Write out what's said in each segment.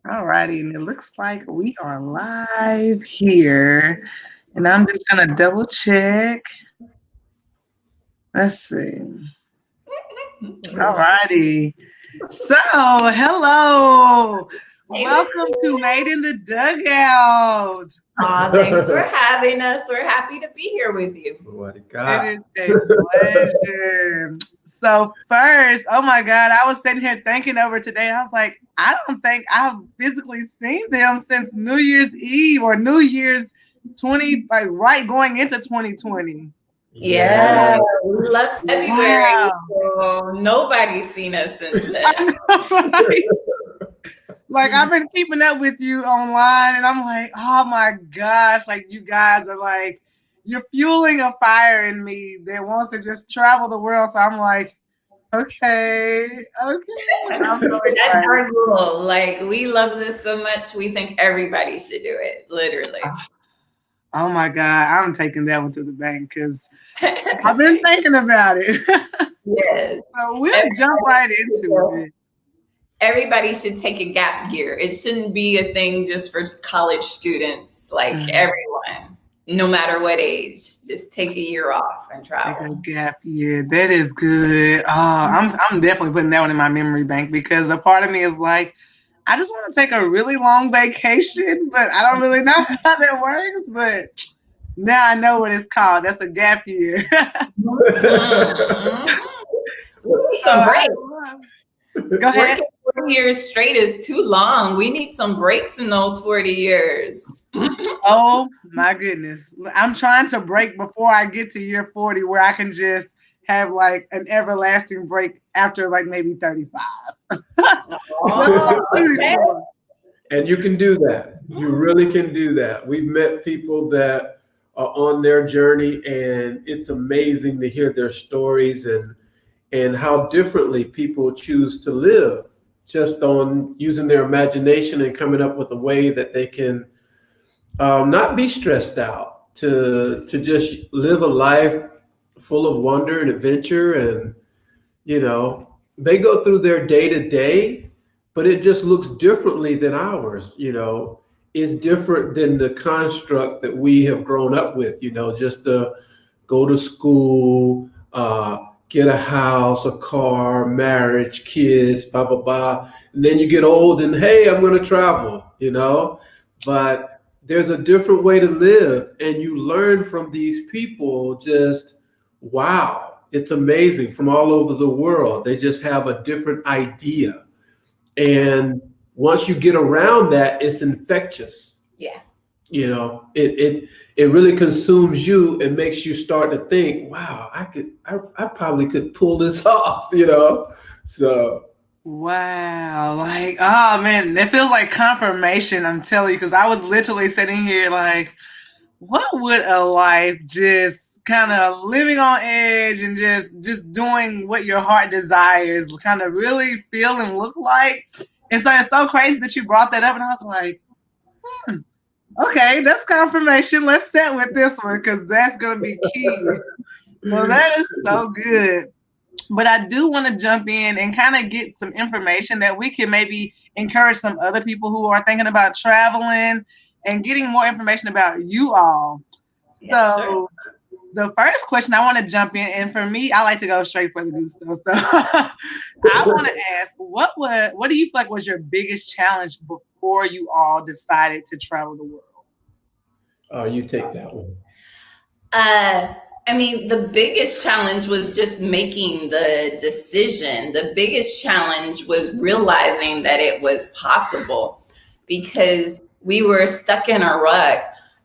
All righty, and it looks like we are live here. And I'm just gonna double check. Let's see. All righty. So, hello. Hey, Miss Welcome to Tina. Made in the Dugout. Aw, thanks for having us. We're happy to be here with you. It is a pleasure. So first, oh my God, I was sitting here thinking over today. I was like, I don't think I've physically seen them since New Year's Eve or New Year's 20, like right going into 2020. Yeah, we left February, Wow. so nobody's seen us since then. I know, right? Like I've been keeping up with you online and I'm like, oh my gosh, like you guys are like, you're fueling a fire in me that wants to just travel the world. So I'm like, okay, okay. I'm so That's excited. our goal. Like, we love this so much, we think everybody should do it, literally. Oh my God, I'm taking that one to the bank because I've been thinking about it. Yes. So we'll jump Everybody right should into go. it. Everybody should take a gap year. It shouldn't be a thing just for college students, like everyone, no matter what age. Just take a year off and Take a travel. gap year. That is good. Oh, I'm definitely putting that one in my memory bank because a part of me is like, I just want to take a really long vacation, but I don't really know how that works. But now I know what it's called. That's a gap year. Mhm. We need So some breaks. go ahead. Working 40 years straight is too long. We need some breaks in those 40 years. Oh my goodness. I'm trying to break before I get to year 40 where I can just have like an everlasting break after like maybe 35. That's what I'm Oh, shooting okay. for. And you can do that. You really can do that. We've met people that are on their journey, and it's amazing to hear their stories and how differently people choose to live just on using their imagination and coming up with a way that they can not be stressed out, to just live a life full of wonder and adventure. And they go through their day to day, but it just looks differently than ours. It's different than the construct that we have grown up with. Just to go to school, get a house, a car, marriage, kids, blah blah blah. And then you get old, and hey, I'm going to travel. But there's a different way to live, and you learn from these people. Just wow, it's amazing, from all over the world. They just have a different idea, and once you get around that, it's infectious. Yeah. It really consumes you and makes you start to think, wow, I probably could pull this off. So Wow. Like, oh man, it feels like confirmation. I'm telling you, because I was literally sitting here like, what would a life just kind of living on edge and just doing what your heart desires kind of really feel and look like? And so it's so crazy that you brought that up, and I was like, hmm, okay, that's confirmation. Let's set with this one because that's gonna be key. So that is so good. But I do want to jump in and kind of get some information that we can maybe encourage some other people who are thinking about traveling and getting more information about you all. Yeah, sure. So the first question I want to jump in, and for me, I like to go straight for the gusto. So I want to ask, what do you feel like was your biggest challenge before you all decided to travel the world? you take that one. Uh, I mean, the biggest challenge was just making the decision. The biggest challenge was realizing that it was possible because we were stuck in a rut.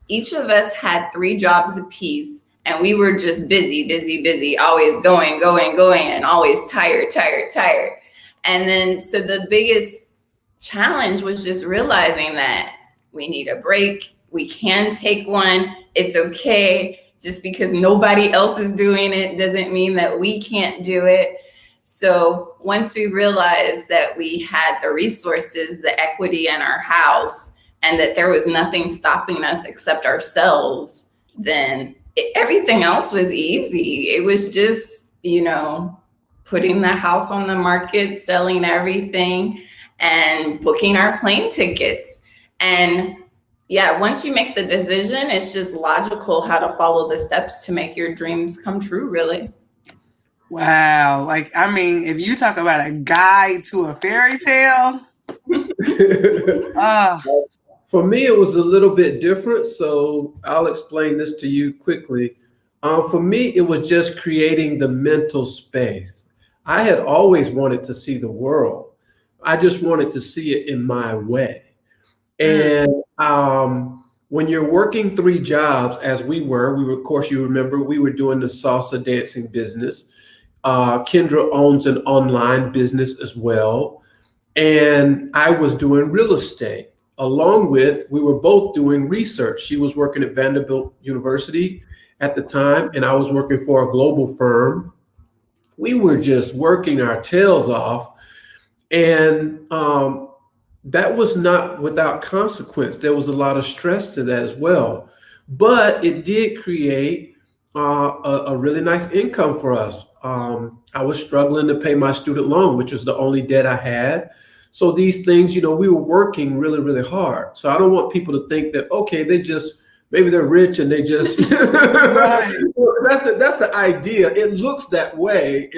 Each of us had three jobs apiece, and we were just busy, busy, busy, always going, going, going, and always tired, tired, tired. And then, so the biggest challenge was just realizing that we need a break. We can take one. It's okay. Just because nobody else is doing it doesn't mean that we can't do it. So once we realized that we had the resources, the equity in our house, and that there was nothing stopping us except ourselves, then everything else was easy. It was just, putting the house on the market, selling everything, and booking our plane tickets. And yeah, once you make the decision, it's just logical how to follow the steps to make your dreams come true, really. Wow. Like, I mean, if you talk about a guide to a fairy tale, ah, For me, it was a little bit different. So I'll explain this to you quickly. For me, it was just creating the mental space. I had always wanted to see the world. I just wanted to see it in my way. And when you're working 3 jobs, as we were, of course, you remember, we were doing the salsa dancing business. Kendra owns an online business as well. And I was doing real estate along with, we were both doing research. She was working at Vanderbilt University at the time, and I was working for a global firm. We were just working our tails off. And that was not without consequence. There was a lot of stress to that as well. But it did create a really nice income for us. I was struggling to pay my student loan, which was the only debt I had. So these things, we were working really, really hard. So I don't want people to think that, okay, maybe they're rich and they just, right. that's the idea. It looks that way,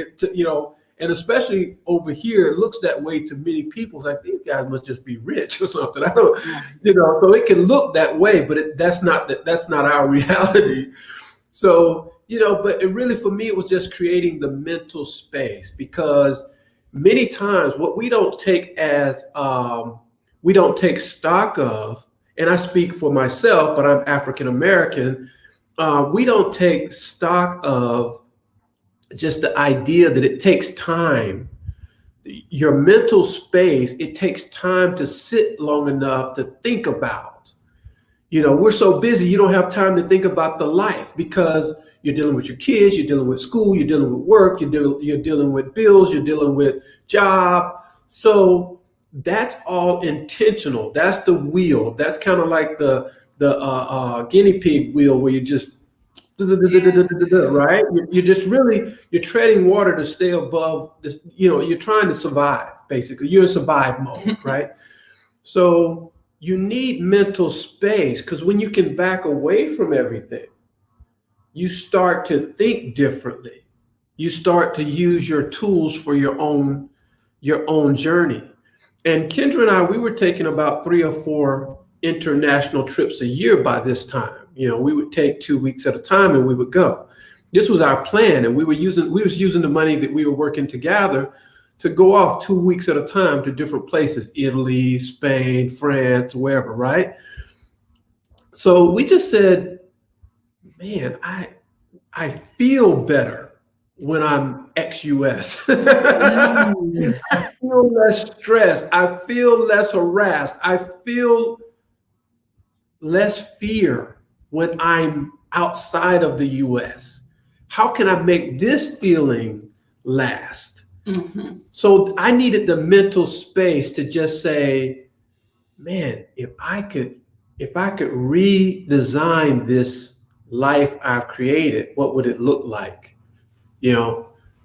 and especially over here, it looks that way to many people. It's like, these guys must just be rich or something. I don't, so it can look that way, but that's not our reality. So, but it really, for me, it was just creating the mental space, because many times what we don't take stock of, and I speak for myself, but I'm African American, we don't take stock of just the idea that it takes time. Your mental space, it takes time to sit long enough to think about. We're so busy, you don't have time to think about the life, because you're dealing with your kids, you're dealing with school, you're dealing with work, you're dealing with bills, you're dealing with job. So that's all intentional. That's the wheel. That's kind of like the guinea pig wheel, where you just right. You're treading water to stay above this. You're trying to survive. Basically, you're in survive mode, right? So you need mental space, because when you can back away from everything, you start to think differently. You start to use your tools for your own journey. And Kendra and I, we were taking about 3 or 4 international trips a year by this time. We would take 2 weeks at a time and we would go. This was our plan, and we was using the money that we were working together to go off 2 weeks at a time to different places: Italy, Spain, France, wherever, right? So we just said, man, I feel better when I'm ex-US. I feel less stressed. I feel less harassed. I feel less fear when I'm outside of the US. How can I make this feeling last? Mm-hmm. So I needed the mental space to just say, man, if I could redesign this life I've created, what would it look like?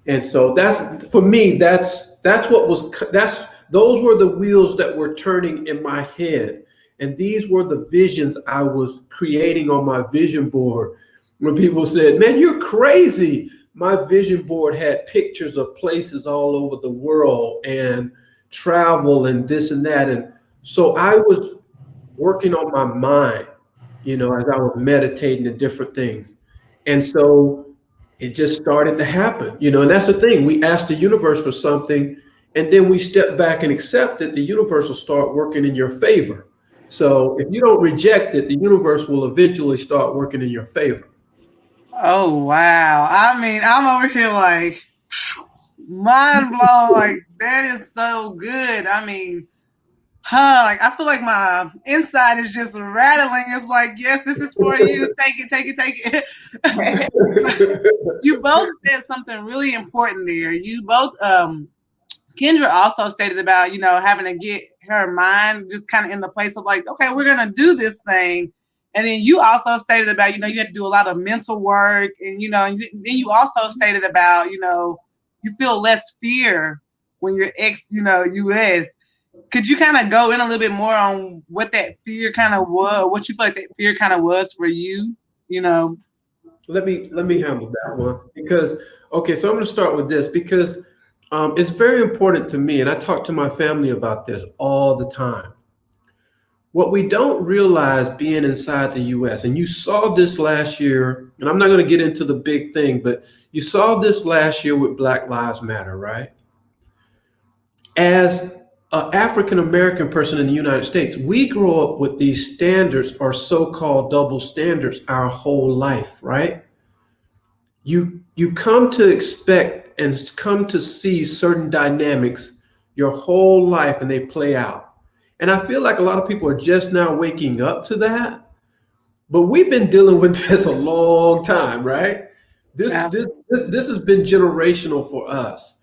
And so that's, for me, those were the wheels that were turning in my head. And these were the visions I was creating on my vision board. When people said, man, you're crazy. My vision board had pictures of places all over the world and travel and this and that. And so I was working on my mind, as I was meditating and different things. And so it just started to happen, and that's the thing. We ask the universe for something, and then we step back and accept it. The universe will start working in your favor. So if you don't reject it, the universe will eventually start working in your favor. Oh, wow. I mean, I'm over here like mind blown. Like, that is so good. I mean, like, I feel like my inside is just rattling. It's like, yes, this is for you. Take it, take it, take it. You both said something really important there. You both, Kendra also stated about, having to get her mind just kind of in the place of like, okay, we're going to do this thing. And then you also stated about, you had to do a lot of mental work. And, and then you also stated about, you feel less fear when you're US. could you kind of go in a little bit more on what that fear kind of was, what you feel like that fear kind of was for you? You know, Let me handle that one because okay, so I'm going to start with this because it's very important to me, and I talk to my family about this all the time. What we don't realize being inside the US, and you saw this last year, and I'm not going to get into the big thing, but you saw this last year with Black Lives Matter, right? As an African American person in the United States, we grow up with these standards or so called double standards our whole life, right? You come to expect and come to see certain dynamics your whole life and they play out. And I feel like a lot of people are just now waking up to that, but we've been dealing with this a long time, right? This yeah, this this has been generational for us.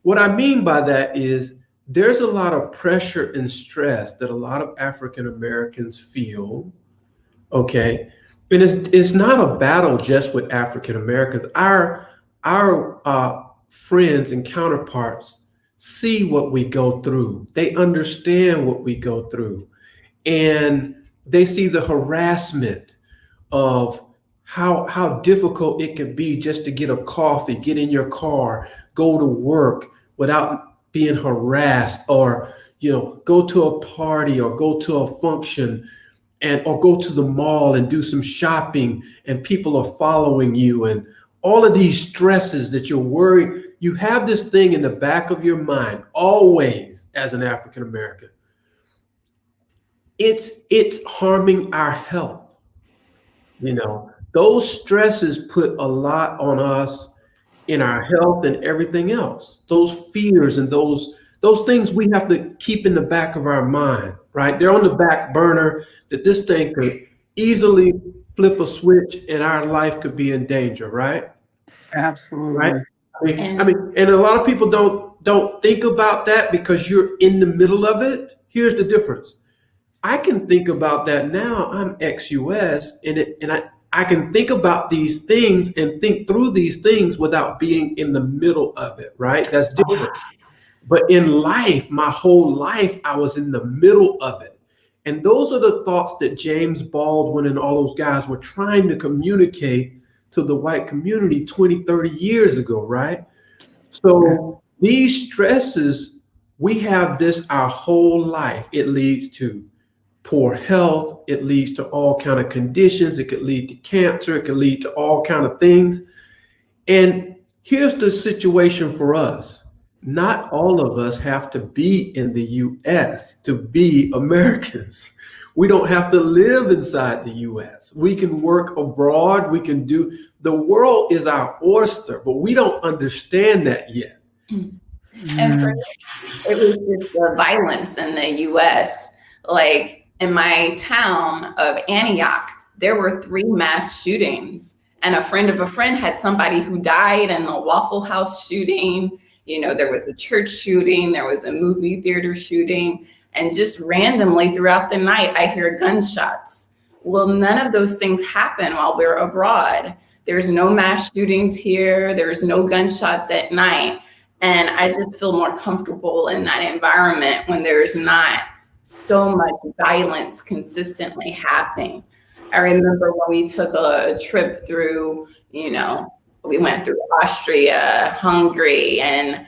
What I mean by that is there's a lot of pressure and stress that a lot of African Americans feel. Okay, and it's not a battle just with African Americans. Our friends and counterparts see what we go through. They understand what we go through, and they see the harassment of how difficult it can be just to get a coffee, get in your car, go to work without being harassed, or go to a party or go to a function and or go to the mall and do some shopping and people are following you and all of these stresses that you're worried. You have this thing in the back of your mind always as an African American. It's harming our health. Those stresses put a lot on us in our health and everything else. Those fears and those things we have to keep in the back of our mind, right? They're on the back burner that this thing could easily flip a switch and our life could be in danger, right? Right? absolutely. And a lot of people don't think about that because you're in the middle of it. Here's the difference. I can think about that now. I'm ex-US, and I can think about these things and think through these things without being in the middle of it, right? That's different. But in life, my whole life, I was in the middle of it. And those are the thoughts that James Baldwin and all those guys were trying to communicate to the white community 20, 30 years ago, right? So these stresses, we have this our whole life. It leads to poor health. It leads to all kind of conditions. It could lead to cancer. It could lead to all kind of things. And here's the situation for us. Not all of us have to be in the US to be Americans. We don't have to live inside the US. We can work abroad. The world is our oyster, but we don't understand that yet. And for me, it was just the violence in the US. Like in my town of Antioch, there were 3 mass shootings. And a friend of a friend had somebody who died in the Waffle House shooting. There was a church shooting, there was a movie theater shooting, and just randomly throughout the night, I hear gunshots. Well, none of those things happen while we're abroad. There's no mass shootings here. There's no gunshots at night. And I just feel more comfortable in that environment when there's not so much violence consistently happening. I remember when we took a trip through, we went through Austria, Hungary, and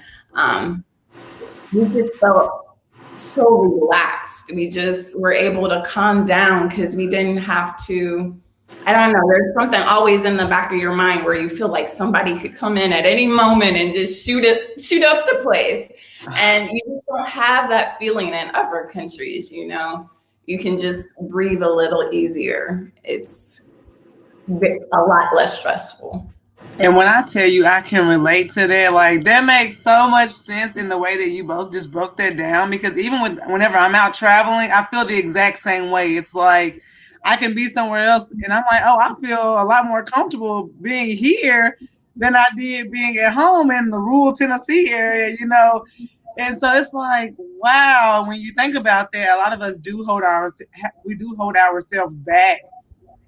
we just felt so relaxed. We just were able to calm down because we didn't have to, I don't know, there's something always in the back of your mind where you feel like somebody could come in at any moment and just shoot up the place. And you just don't have that feeling in other countries, You can just breathe a little easier. It's a lot less stressful. And when I tell you I can relate to that, like that makes so much sense in the way that you both just broke that down. Because even whenever I'm out traveling, I feel the exact same way. It's like I can be somewhere else and I'm like, oh, I feel a lot more comfortable being here than I did being at home in the rural Tennessee area, And so it's like, wow, when you think about that, a lot of us do hold ourselves back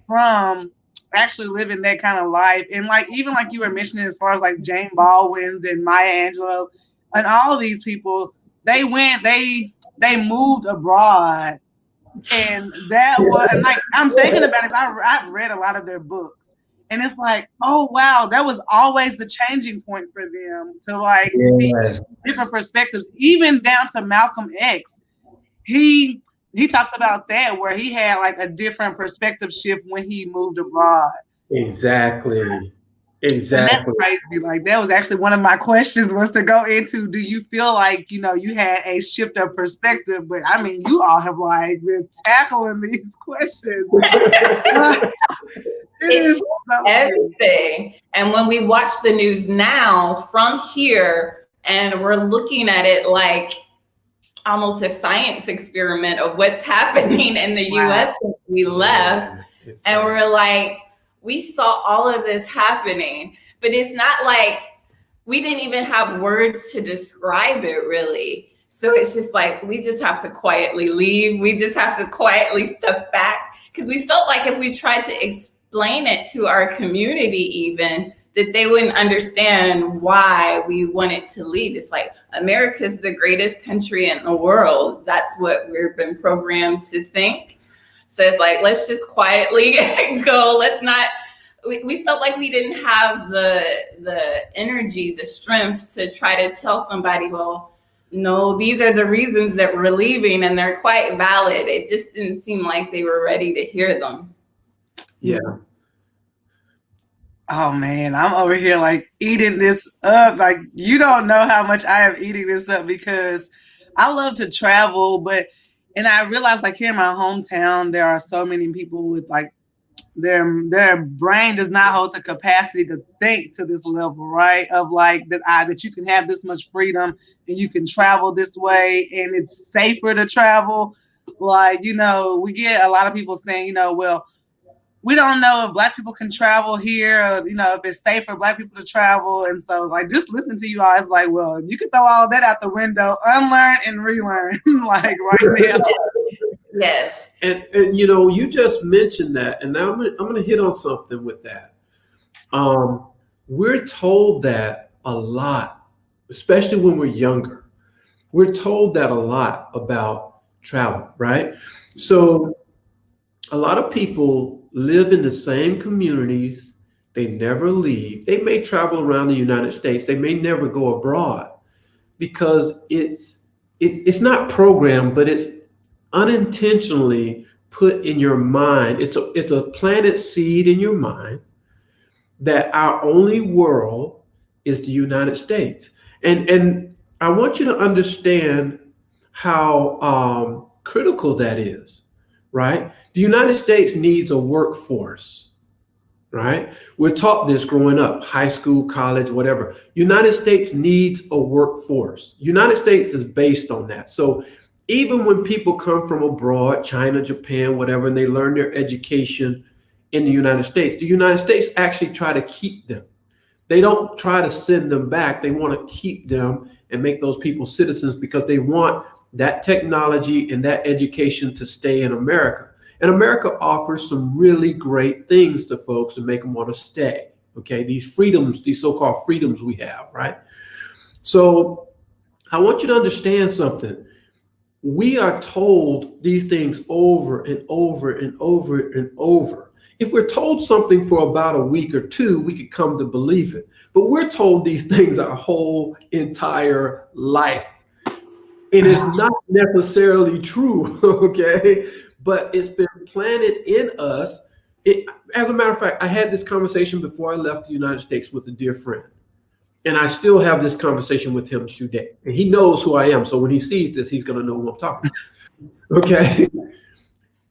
from actually living that kind of life. And like even like you were mentioning as far as like Jane Baldwin's and Maya Angelou and all of these people, they they moved abroad. And that was, and like, I'm thinking about it. I've read a lot of their books, and it's like, oh wow, that was always the changing point for them to like see Yeah. different perspectives, even down to Malcolm X. He he talks about that where he had like a different perspective shift when he moved abroad. Exactly. And that's Exactly. crazy. Like that was actually one of my questions was to go into, do you feel like, you had a shift of perspective? But I mean, you all have like been tackling these questions. It's everything. And when we watch the news now from here and we're looking at it like almost a science experiment of what's happening in the US since we left, and we're like, we saw all of this happening, but it's not like we didn't even have words to describe it really. So it's just like, we just have to quietly leave. We just have to quietly step back, because we felt like if we tried to explain it to our community even, that they wouldn't understand why we wanted to leave. It's like, America's the greatest country in the world. That's what we've been programmed to think. So it's like, let's just quietly go. Let's not, we felt like we didn't have the energy, the strength to try to tell somebody, well, no, these are the reasons that we're leaving and they're quite valid. It just didn't seem like they were ready to hear them. Yeah. Oh man, I'm over here like eating this up. Like you don't know how much I am eating this up because I love to travel, and I realize like here in my hometown, there are so many people with like their brain does not hold the capacity to think to this level, right? Of like that you can have this much freedom and you can travel this way and it's safer to travel. Like, we get a lot of people saying, well, we don't know if Black people can travel here, or, if it's safe for Black people to travel. And so, like, just listening to you all, it's like, well, you can throw all that out the window, unlearn and relearn, like right now. Yes. And you just mentioned that, and now I'm gonna hit on something with that. We're told that a lot, especially when we're younger. We're told that a lot about travel, right? So a lot of people live in the same communities. They never leave. They may travel around the United States. They may never go abroad because it's not programmed, but it's unintentionally put in your mind. It's a planted seed in your mind that our only world is the United States. And I want you to understand how critical that is, right? The United States needs a workforce, right? We're taught this growing up, high school, college, whatever. United States needs a workforce. United States is based on that. So even when people come from abroad, China, Japan, whatever, and they learn their education in the United States actually try to keep them. They don't try to send them back. They want to keep them and make those people citizens because they want that technology and that education to stay in America. And America offers some really great things to folks to make them want to stay. Okay, these freedoms, these so-called freedoms we have, right? So I want you to understand something. We are told these things over and over and over and over. If we're told something for about a week or two, we could come to believe it. But we're told these things our whole entire life. And it's not necessarily true, okay? But it's been planted in us. As a matter of fact, I had this conversation before I left the United States with a dear friend. And I still have this conversation with him today. And he knows who I am. So when he sees this, he's going to know who I'm talking about. Okay.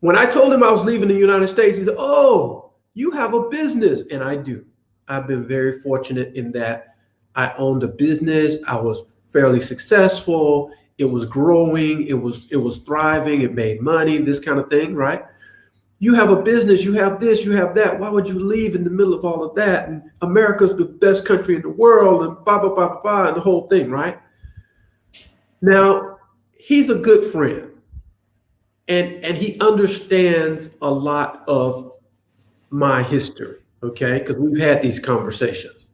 When I told him I was leaving the United States, he said, "Oh, you have a business." And I do. I've been very fortunate in that I owned a business. I was fairly successful. It was growing. It was thriving. It made money, this kind of thing, right? You have a business, you have this, you have that. Why would you leave in the middle of all of that? And America's the best country in the world and blah, blah, blah, blah, blah, and the whole thing, right? Now, he's a good friend. And he understands a lot of my history, okay? Because we've had these conversations.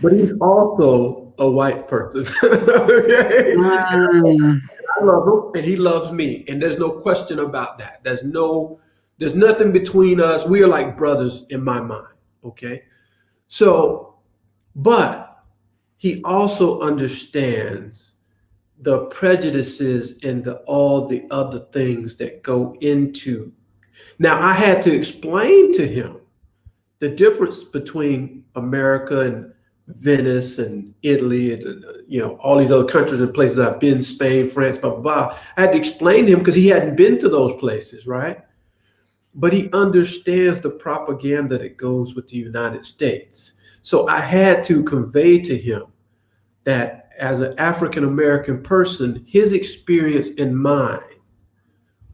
But he's also a white person. Okay? I I love him and he loves me. And there's no question about that. There's nothing between us. We are like brothers in my mind. Okay. So, but he also understands the prejudices and all the other things that go into. Now, I had to explain to him the difference between America and Venice and Italy and all these other countries and places I've been, Spain, France, blah, blah, blah. I had to explain to him because he hadn't been to those places, right? But he understands the propaganda that goes with the United States. So I had to convey to him that as an African American person, his experience and mine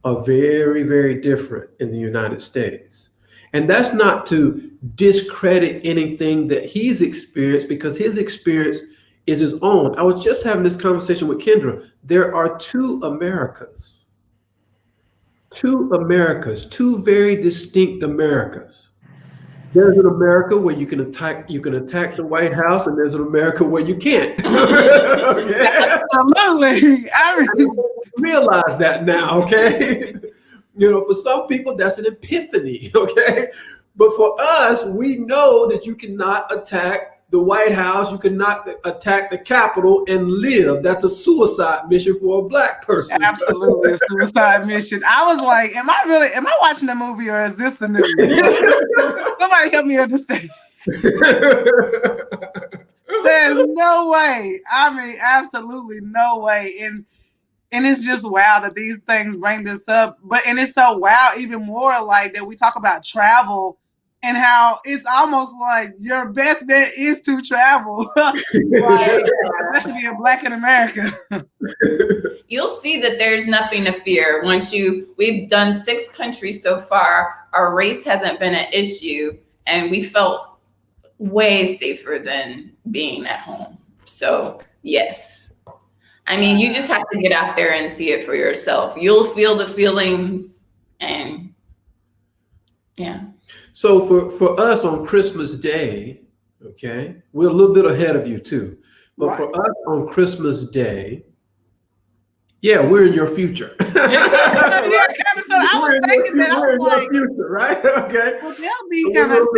are very, very different in the United States. And that's not to discredit anything that he's experienced, because his experience is his own. I was just having this conversation with Kendra. There are two Americas, two very distinct Americas. There's an America where you can attack the White House, and there's an America where you can't. Okay? Absolutely. I mean, realize that now, okay? For some people, that's an epiphany, okay? But for us, we know that you cannot attack the White House, you cannot attack the Capitol and live. That's a suicide mission for a Black person. Absolutely, a suicide mission. I was like, am I watching the movie, or is this the news? Somebody help me understand. There's no way. I mean, absolutely no way. And it's just wow that these things bring this up. And it's so wow even more like that we talk about travel and how it's almost like your best bet is to travel. Like, especially being Black in America. You'll see that there's nothing to fear. We've done 6 countries so far. Our race hasn't been an issue, and we felt way safer than being at home. So yes. I mean, you just have to get out there and see it for yourself. You'll feel the feelings, and yeah. So for us on Christmas Day, okay, we're a little bit ahead of you too. But right. For us on Christmas Day, yeah, we're in your future. Yeah, kind of. So I was thinking that. I was like, future, right? Okay. Well, they'll be kind of.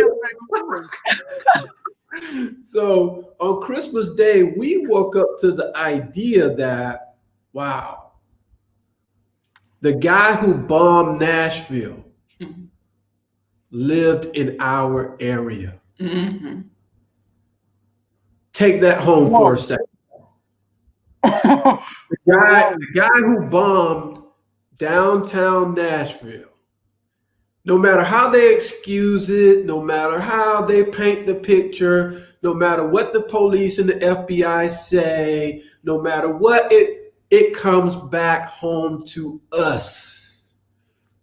So on Christmas Day, we woke up to the idea that, wow, the guy who bombed Nashville lived in our area. Mm-hmm. Take that home for a second. The guy who bombed downtown Nashville, no matter how they excuse it, no matter how they paint the picture, no matter what the police and the FBI say, no matter what, it comes back home to us.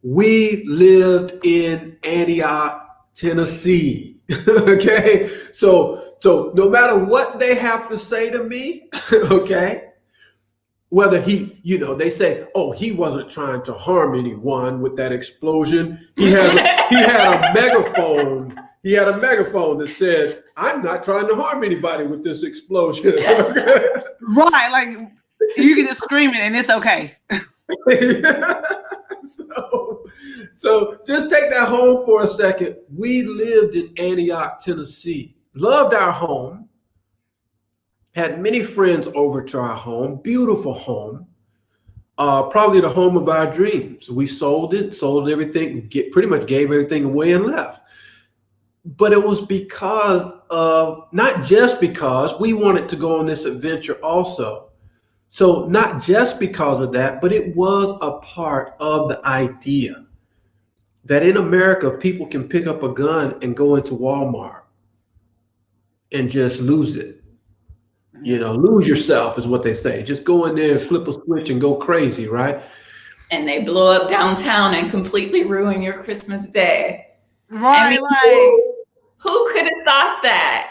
We lived in Antioch, Tennessee. Okay, so no matter what they have to say to me, okay, whether they say, oh, he wasn't trying to harm anyone with that explosion. He had a megaphone. He had a megaphone that said, I'm not trying to harm anybody with this explosion. Right, like you can just scream it and it's okay. So just take that home for a second. We lived in Antioch, Tennessee, loved our home, had many friends over to our home, beautiful home, probably the home of our dreams. We sold everything, pretty much gave everything away and left. But it was not just because we wanted to go on this adventure also. So not just because of that, but it was a part of the idea that in America, people can pick up a gun and go into Walmart and just lose it. Lose yourself is what they say. Just go in there and flip a switch and go crazy, right? And they blow up downtown and completely ruin your Christmas Day. Right, I mean, who could have thought that?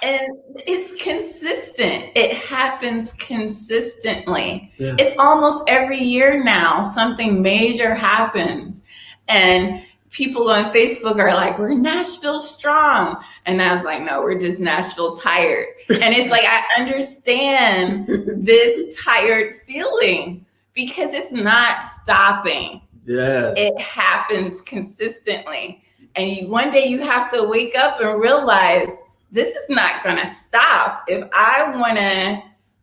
And it's consistent. It happens consistently. Yeah. It's almost every year now, something major happens. And people on Facebook are like, we're Nashville strong. And I was like, no, we're just Nashville tired. And it's like, I understand this tired feeling because it's not stopping. Yes. It happens consistently. And one day you have to wake up and realize this is not going to stop. If I want to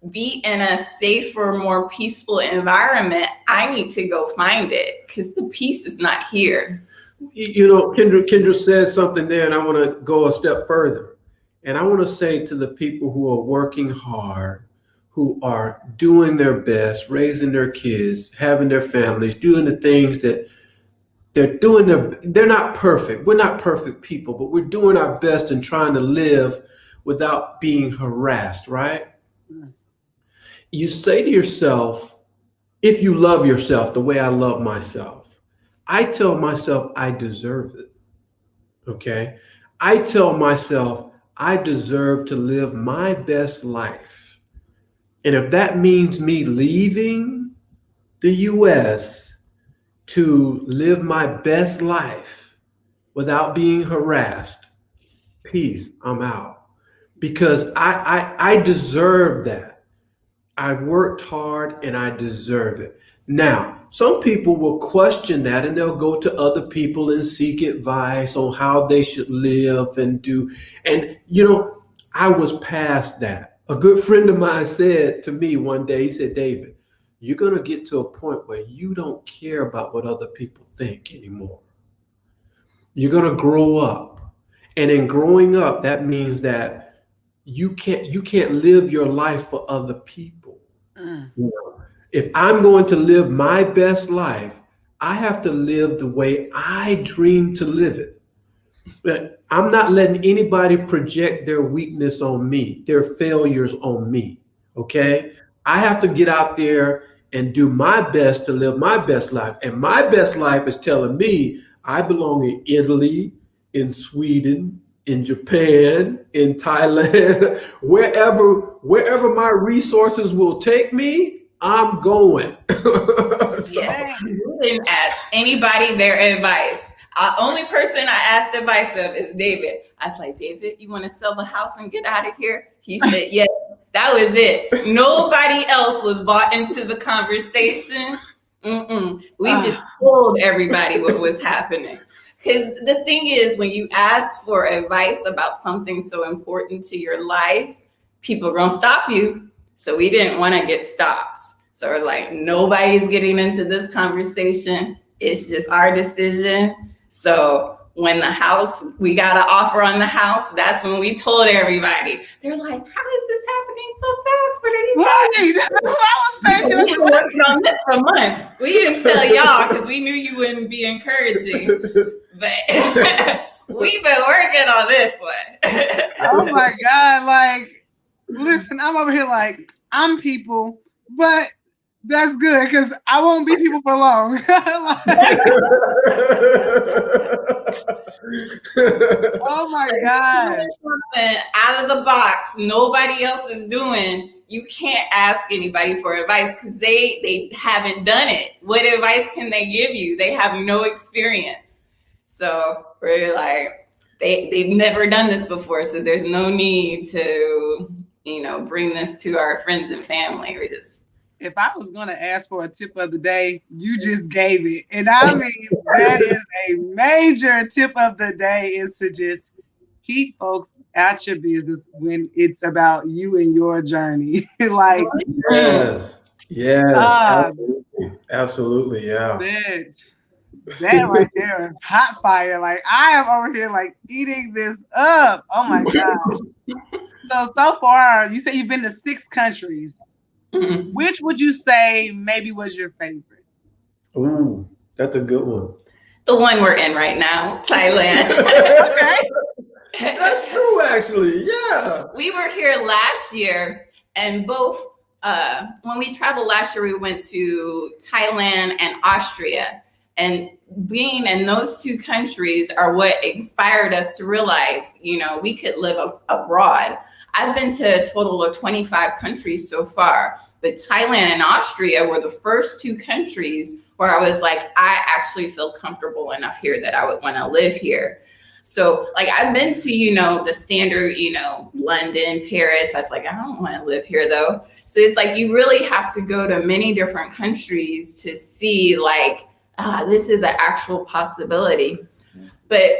be in a safer, more peaceful environment, I need to go find it because the peace is not here. You know, Kendra said something there, and I want to go a step further. And I want to say to the people who are working hard, who are doing their best, raising their kids, having their families, doing the things that they're doing, they're not perfect. We're not perfect people, but we're doing our best and trying to live without being harassed, right? You say to yourself, if you love yourself the way I love myself, I tell myself I deserve it. Okay? I tell myself I deserve to live my best life. And if that means me leaving the US to live my best life without being harassed, peace, I'm out. Because I deserve that. I've worked hard and I deserve it. Now, some people will question that and they'll go to other people and seek advice on how they should live and do. And, you know, I was past that. A good friend of mine said to me one day, he said, David, you're going to get to a point where you don't care about what other people think anymore. You're going to grow up. And in growing up, that means that you can't live your life for other people. You know, if I'm going to live my best life, I have to live the way I dream to live it. But I'm not letting anybody project their weakness on me, their failures on me. Okay? I have to get out there and do my best to live my best life. And my best life is telling me I belong in Italy, in Sweden, in Japan, in Thailand, wherever my resources will take me, I'm going. So, yeah, you didn't ask anybody their advice. The only person I asked advice of is David. I was like, David, you want to sell the house and get out of here? He said, yes. That was it. Nobody else was bought into the conversation. We just told everybody what was happening. Because the thing is, when you ask for advice about something so important to your life, people are going to stop you. So we didn't want to get stopped. So we're like, nobody's getting into this conversation. It's just our decision. So when we got an offer on the house, that's when we told everybody. They're like, how is this happening so fast for anybody? Right. That's what I was thinking. We've been working on this for months. We didn't tell y'all because we knew you wouldn't be encouraging. But we've been working on this one. Oh my God. Like, listen, I'm over here like, I'm people, but that's good because I won't be people for long. Oh my God. Something out of the box nobody else is doing. You can't ask anybody for advice because they haven't done it. What advice can they give you? They have no experience. So we're like, they've never done this before. So there's no need to, bring this to our friends and family. We're just, if I was going to ask for a tip of the day, you just gave it. And I mean, that is a major tip of the day, is to just keep folks at your business when it's about you and your journey. Like, yes, absolutely, yeah. That right there is hot fire. Like, I am over here like eating this up. Oh my gosh. So far, you say you've been to 6 countries. Mm-hmm. Which would you say maybe was your favorite? Ooh, that's a good one. The one we're in right now, Thailand. Okay. That's true, actually. Yeah. We were here last year, and both when we traveled last year, we went to Thailand and Austria. And being in those 2 countries are what inspired us to realize, we could live abroad. I've been to a total of 25 countries so far, but Thailand and Austria were the first 2 countries where I was like, I actually feel comfortable enough here that I would want to live here. So like I've been to, you know, the standard, you know, London, Paris. I was like, I don't want to live here though. So it's like you really have to go to many different countries to see like, this is an actual possibility. But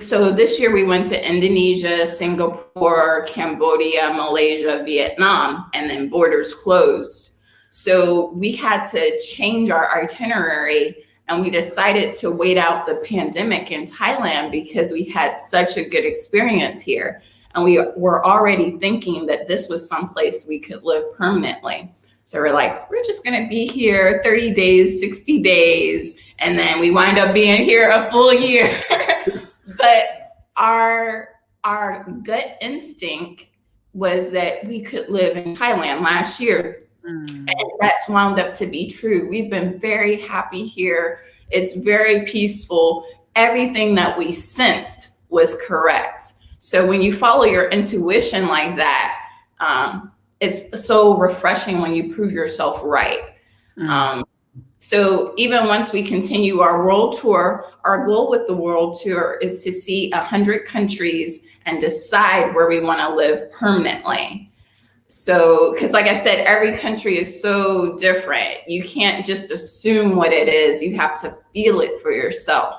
so this year we went to Indonesia, Singapore, Cambodia, Malaysia, Vietnam, and then borders closed. So we had to change our itinerary, and we decided to wait out the pandemic in Thailand because we had such a good experience here. And we were already thinking that this was someplace we could live permanently. So we're like, we're just going to be here 30 days, 60 days. And then we wind up being here a full year. But our gut instinct was that we could live in Thailand last year. And that's wound up to be true. We've been very happy here. It's very peaceful. Everything that we sensed was correct. So when you follow your intuition like that, it's so refreshing when you prove yourself right. So even once we continue our world tour, our goal with the world tour is to see 100 countries and decide where we want to live permanently. So, because like I said, every country is so different. You can't just assume what it is. You have to feel it for yourself.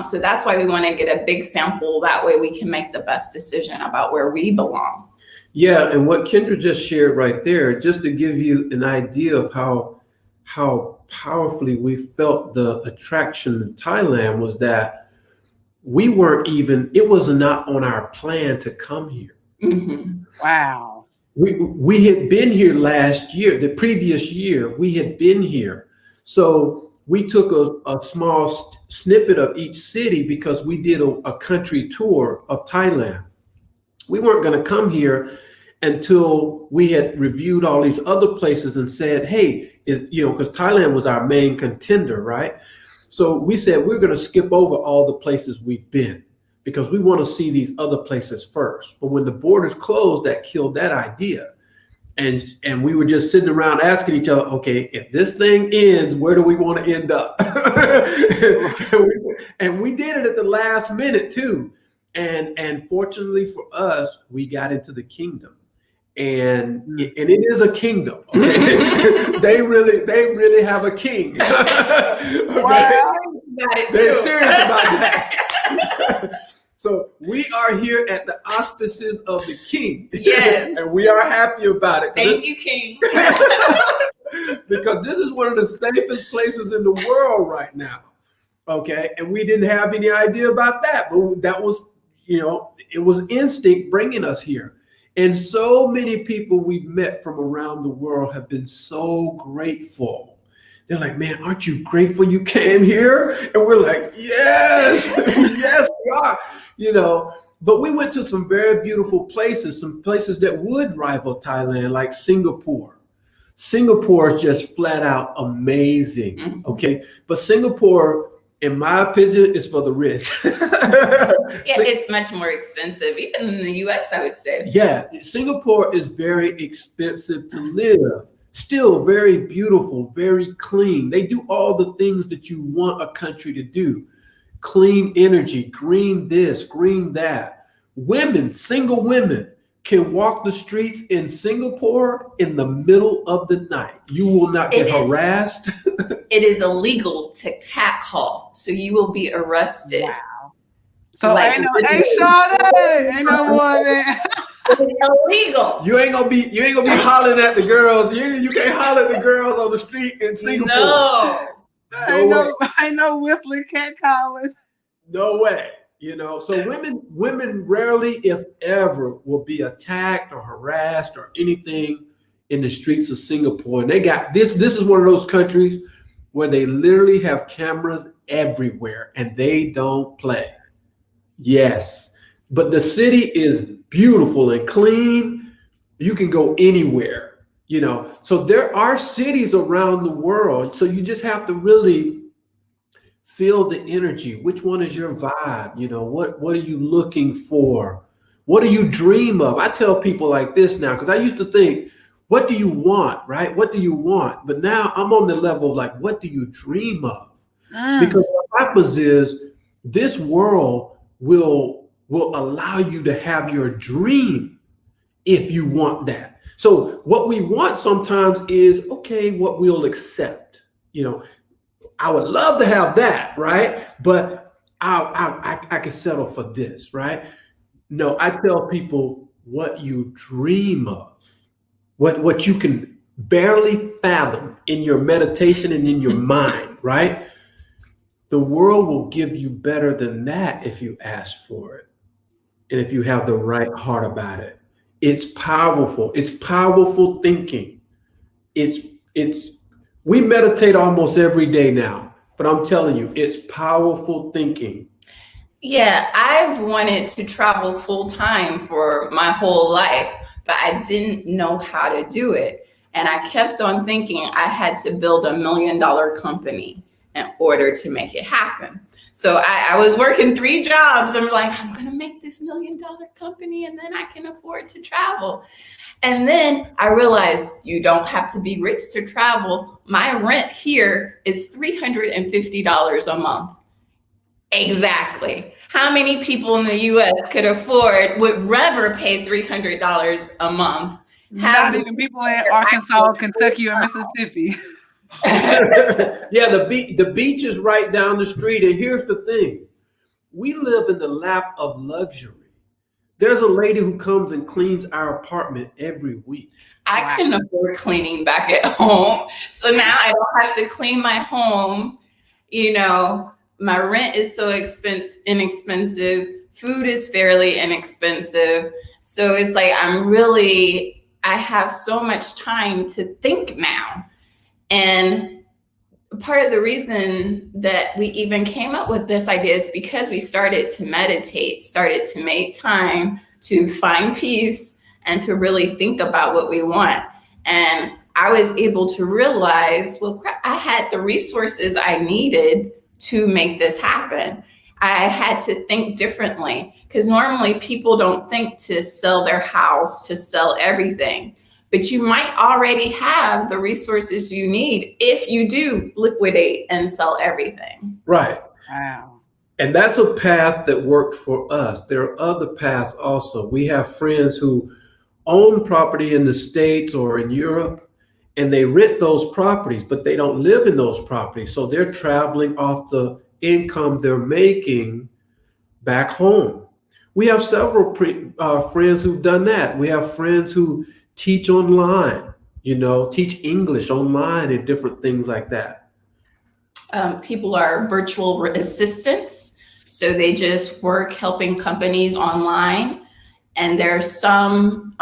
So that's why we want to get a big sample. That way we can make the best decision about where we belong. Yeah, and what Kendra just shared right there, just to give you an idea of how powerfully we felt the attraction in Thailand, was that we weren't even, it was not on our plan to come here. Mm-hmm. Wow. We had been here last year, the previous year, we had been here. So we took a small snippet of each city because we did a country tour of Thailand. We weren't going to come here until we had reviewed all these other places and said, hey, because Thailand was our main contender, right? So we said, we're going to skip over all the places we've been, because we want to see these other places first. But when the borders closed, that killed that idea. And we were just sitting around asking each other, okay, if this thing ends, where do we want to end up? And we did it at the last minute too. And fortunately for us, we got into the kingdom. And it is a kingdom. Okay? they really have a king. Okay? Wow. They're serious about that. So we are here at the auspices of the king. Yes. And we are happy about it. Thank you, King. Because this is one of the safest places in the world right now. Okay. And we didn't have any idea about that. But that was, it was instinct bringing us here. And so many people we've met from around the world have been so grateful. They're like, man, aren't you grateful you came here? And we're like, yes, yes, we are. But we went to some very beautiful places, some places that would rival Thailand, like Singapore. Singapore is just flat out amazing. Mm-hmm. Okay. But Singapore, in my opinion, is for the rich. It's much more expensive, even in the US, I would say. Yeah. Singapore is very expensive to live. Still very beautiful, very clean. They do all the things that you want a country to do. Clean energy, green this, green that. Women, single women, can walk the streets in Singapore in the middle of the night. You will not get harassed. It is illegal to catcall, so you will be arrested. Wow. So ain't no more than illegal. You ain't gonna be hollering at the girls. You can't holler at the girls on the street in Singapore. No. Ain't no whistling cat calling. No way. So women rarely, if ever, will be attacked or harassed or anything in the streets of Singapore. And they got this is one of those countries where they literally have cameras everywhere and they don't play. Yes. But the city is beautiful and clean. You can go anywhere. So there are cities around the world. So you just have to really feel the energy. Which one is your vibe? What are you looking for? What do you dream of? I tell people like this now, because I used to think, what do you want, right? What do you want? But now I'm on the level of like, what do you dream of? Because what happens is This world will allow you to have your dream if you want that. So what we want sometimes is, okay, what we'll accept. You know, I would love to have that, right? But I can settle for this, right? No, I tell people what you dream of, what you can barely fathom in your meditation and in your mind, right? The world will give you better than that if you ask for it. And if you have the right heart about it. It's powerful. It's powerful thinking. It's we meditate almost every day now, but I'm telling you, it's powerful thinking. Yeah, I've wanted to travel full time for my whole life, but I didn't know how to do it. And I kept on thinking I had to build $1 million company in order to make it happen. So I was working 3 jobs. I'm like, I'm going to make this $1 million company and then I can afford to travel. And then I realized you don't have to be rich to travel. My rent here is $350 a month. Exactly. How many people in the US would rather pay $300 a month? Not even people in Arkansas, Kentucky, or Mississippi. Yeah, the beach is right down the street. And here's the thing. We live in the lap of luxury. There's a lady who comes and cleans our apartment every week. I couldn't afford cleaning back at home. So now I don't have to clean my home. You know, my rent is so inexpensive. Food is fairly inexpensive. So it's like I have so much time to think now. And part of the reason that we even came up with this idea is because we started to meditate, started to make time to find peace and to really think about what we want. And I was able to realize, well, crap, I had the resources I needed to make this happen. I had to think differently because normally people don't think to sell their house, to sell everything. But you might already have the resources you need if you do liquidate and sell everything. Right. Wow. And that's a path that worked for us. There are other paths also. We have friends who own property in the States or in Europe, and they rent those properties, but they don't live in those properties. So they're traveling off the income they're making back home. We have several friends who've done that. We have friends who teach online, teach English online and different things like that. People are virtual assistants. So they just work helping companies online. And there's some,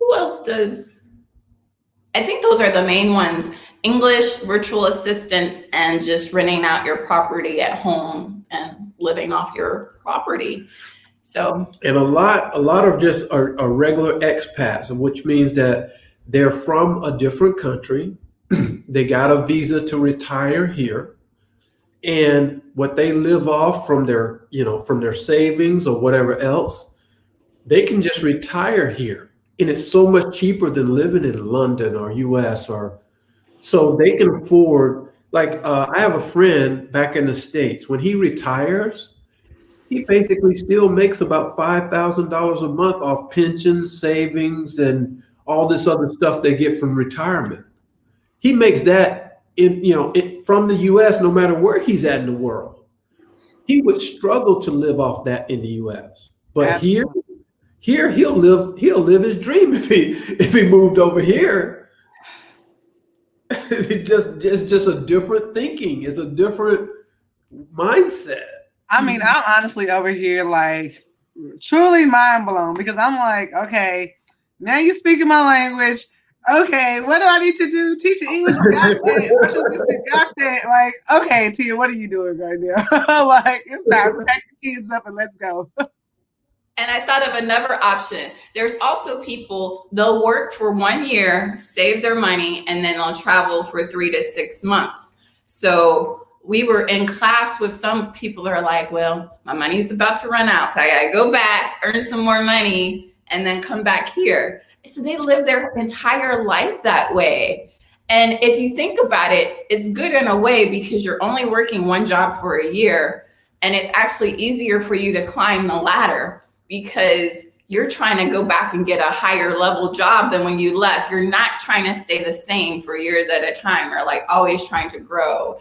who else does? I think those are the main ones. English, virtual assistants, and just renting out your property at home and living off your property. So, and a lot of just are regular expats, which means that they're from a different country. They got a visa to retire here, and what they live off from their savings or whatever else, they can just retire here, and it's so much cheaper than living in London or US, or so they can afford. Like I have a friend back in the States. When he retires, he basically still makes about $5,000 a month off pensions, savings, and all this other stuff they get from retirement. He makes that from the U.S. no matter where he's at in the world. He would struggle to live off that in the U.S. But Absolutely. here he'll live his dream if he moved over here. It's just a different thinking. It's a different mindset. I mean, I'm honestly over here like truly mind blown because I'm like, okay, now you speaking my language. Okay, what do I need to do? Teaching English? Got that. Got that. Like, okay, Tia, what are you doing right now? Like, it's time to pack the kids up and let's go. And I thought of another option. There's also people, they'll work for 1 year, save their money, and then they'll travel for 3 to 6 months. So we were in class with some people that are like, well, my money's about to run out. So I gotta go back, earn some more money, and then come back here. So they live their entire life that way. And if you think about it, it's good in a way because you're only working one job for a year. And it's actually easier for you to climb the ladder because you're trying to go back and get a higher level job than when you left. You're not trying to stay the same for years at a time, or like always trying to grow.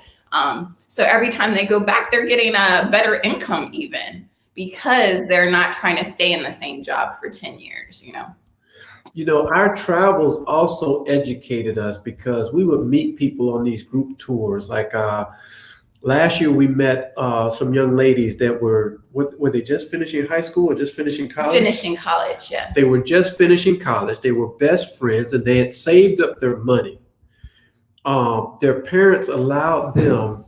So every time they go back, they're getting a better income even because they're not trying to stay in the same job for 10 years, you know? You know, our travels also educated us because we would meet people on these group tours. Like last year, we met some young ladies that were they just finishing high school or just finishing college? Finishing college, yeah. They were just finishing college. They were best friends and they had saved up their money. Their parents allowed them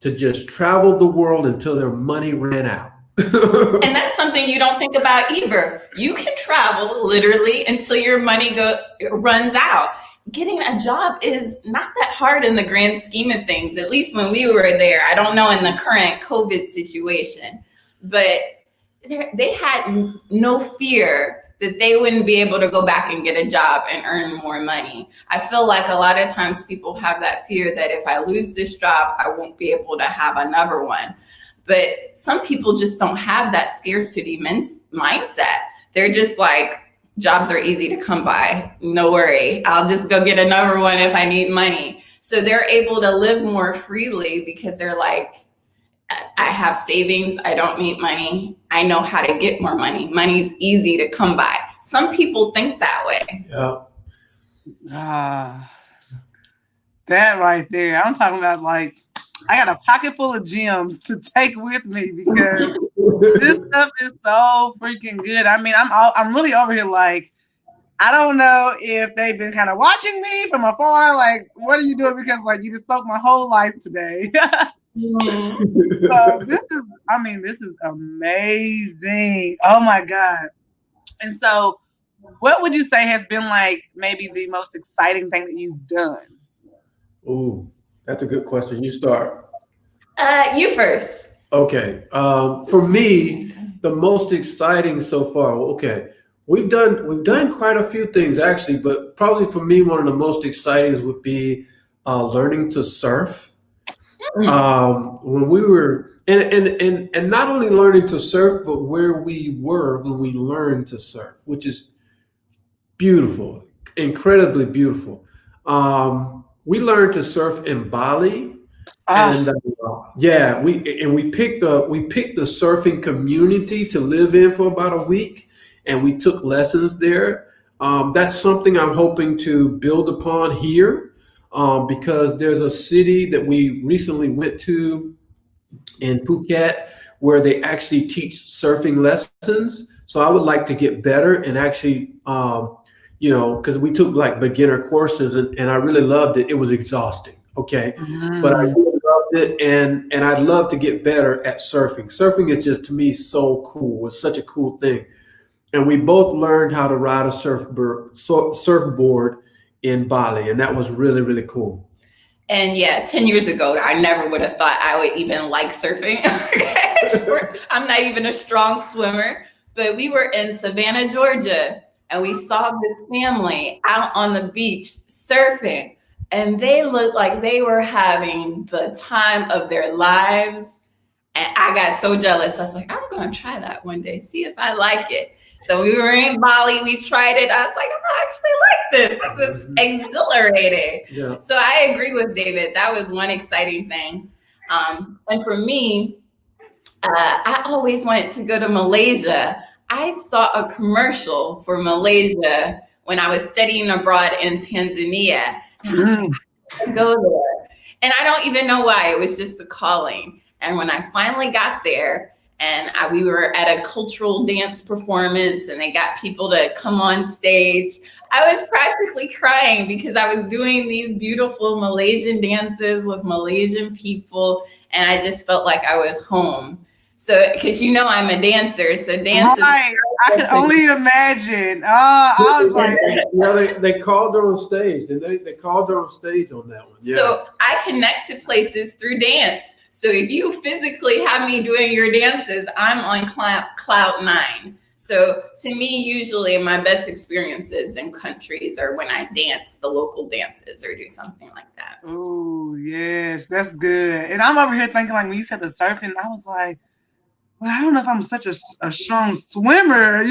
to just travel the world until their money ran out. And that's something you don't think about either. You can travel literally until your money runs out. Getting a job is not that hard in the grand scheme of things, at least when we were there. I don't know in the current COVID situation, but they had no fear that they wouldn't be able to go back and get a job and earn more money. I feel like a lot of times people have that fear that if I lose this job, I won't be able to have another one. But some people just don't have that scarcity mindset. They're just like, jobs are easy to come by. No worry. I'll just go get another one if I need money. So they're able to live more freely because they're like, I have savings. I don't need money. I know how to get more money. Money's easy to come by. Some people think that way. Yeah. That right there. I'm talking about like, I got a pocket full of gems to take with me because this stuff is so freaking good. I mean, I'm really over here like, I don't know if they've been kind of watching me from afar. Like, what are you doing? Because like you just spoke my whole life today. So this is amazing. Oh my God. And so what would you say has been like maybe the most exciting thing that you've done? Ooh, that's a good question. You start. You first. Okay. For me, the most exciting so far. Okay, we've done quite a few things actually, but probably for me, one of the most exciting would be learning to surf. When we were and not only learning to surf, but where we were when we learned to surf, which is beautiful, incredibly beautiful. We learned to surf in Bali, and we picked the surfing community to live in for about a week, and we took lessons there. That's something I'm hoping to build upon here, because there's a city that we recently went to in Phuket where they actually teach surfing lessons. So I would like to get better and actually, because we took like beginner courses and I really loved it. It was exhausting. Okay. But I really loved it. And I'd love to get better at surfing. Surfing is just, to me, so cool. It's such a cool thing. And we both learned how to ride a surfboard in Bali. And that was really, really cool. And yeah, 10 years ago, I never would have thought I would even like surfing. I'm not even a strong swimmer, but we were in Savannah, Georgia, and we saw this family out on the beach surfing, and they looked like they were having the time of their lives. And I got so jealous. I was like, I'm going to try that one day, see if I like it. So we were in Bali, we tried it. I was like, I actually like this. This is exhilarating. Yeah. So I agree with David. That was one exciting thing. And for me, I always wanted to go to Malaysia. I saw a commercial for Malaysia when I was studying abroad in Tanzania. And I was like, I gotta go there. And I don't even know why. It was just a calling. And when I finally got there, and we were at a cultural dance performance and they got people to come on stage, I was practically crying because I was doing these beautiful Malaysian dances with Malaysian people. And I just felt like I was home. So, because I'm a dancer, so dance is... I can only imagine. I was like... Yeah, they called her on stage. They called her on stage on that one. Yeah. So I connect to places through dance. So if you physically have me doing your dances, I'm on cloud nine. So to me, usually my best experiences in countries are when I dance the local dances or do something like that. Oh yes, that's good. And I'm over here thinking, like, when you said the surfing, I was like, well, I don't know if I'm such a strong swimmer,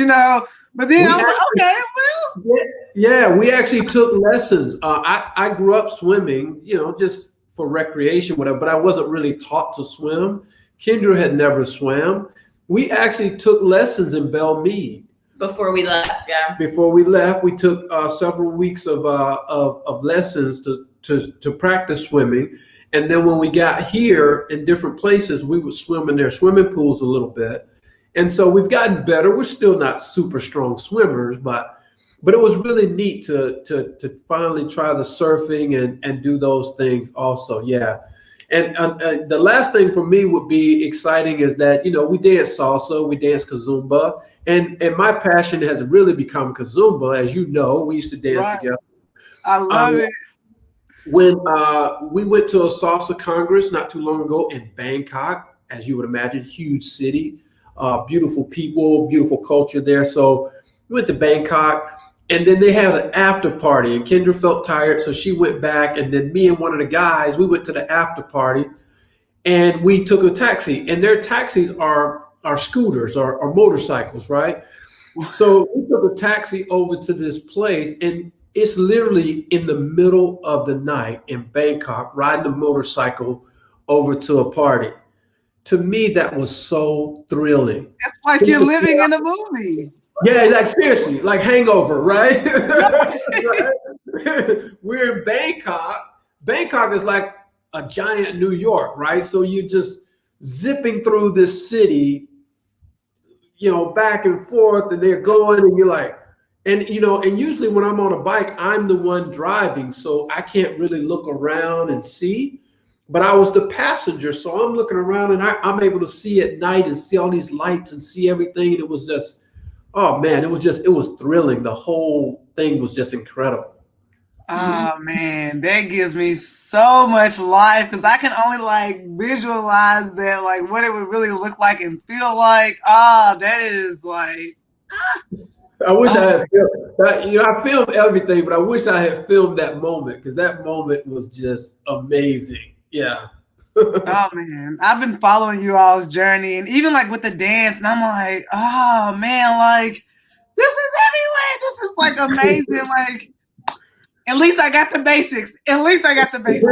But then I We was like, okay, well. Yeah, we actually took lessons. I grew up swimming, just for recreation, whatever, but I wasn't really taught to swim. Kendra had never swam. We actually took lessons in Belmead. Before we left, yeah. Before we left, we took several weeks of lessons to practice swimming. And then when we got here in different places, we would swim in their swimming pools a little bit. And so we've gotten better. We're still not super strong swimmers, but it was really neat to finally try the surfing and do those things also. Yeah. And the last thing for me would be exciting is that, we dance salsa, we dance kazumba, and my passion has really become kazumba. As you know, we used to dance together. I love it. When we went to a salsa congress not too long ago in Bangkok, as you would imagine, huge city, beautiful people, beautiful culture there. So we went to Bangkok. And then they had an after party, and Kendra felt tired, so she went back. And then me and one of the guys, we went to the after party, and we took a taxi. And their taxis are scooters or motorcycles, right? So we took a taxi over to this place, and it's literally in the middle of the night in Bangkok, riding a motorcycle over to a party. To me, that was so thrilling. It's like you're living in a movie. Yeah, like seriously, like Hangover, right? We're in Bangkok. Bangkok is like a giant New York, right? So you're just zipping through this city, back and forth, and they're going, and you're like, and usually when I'm on a bike, I'm the one driving, so I can't really look around and see. But I was the passenger, so I'm looking around, and I'm able to see at night and see all these lights and see everything. And it was just, oh man, it was thrilling. The whole thing was just incredible. Oh man, that gives me so much life because I can only like visualize that, like what it would really look like and feel like. That is like. I wish I had filmed that. I filmed everything, but I wish I had filmed that moment because that moment was just amazing. Yeah. Oh man, I've been following you all's journey, and even like with the dance, and I'm like, oh man, like this is everywhere. This is like amazing. Like, at least I got the basics. At least I got the basics.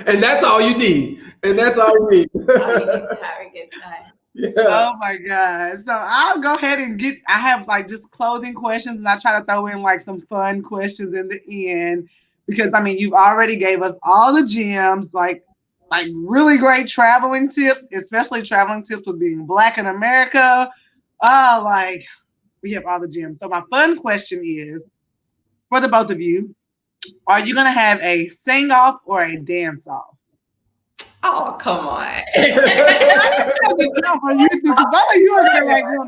And that's all you need. And that's all you need. All you need to have a good time. Yeah. Oh my God. So I'll go ahead and I have like just closing questions, and I try to throw in like some fun questions in the end. Because I mean, you already gave us all the gems, like really great traveling tips, especially traveling tips with being Black in America. Like we have all the gems. So my fun question is, for the both of you, are you gonna have a sing off or a dance off? Oh, come on. I didn't know for you two, because all of you are there like doing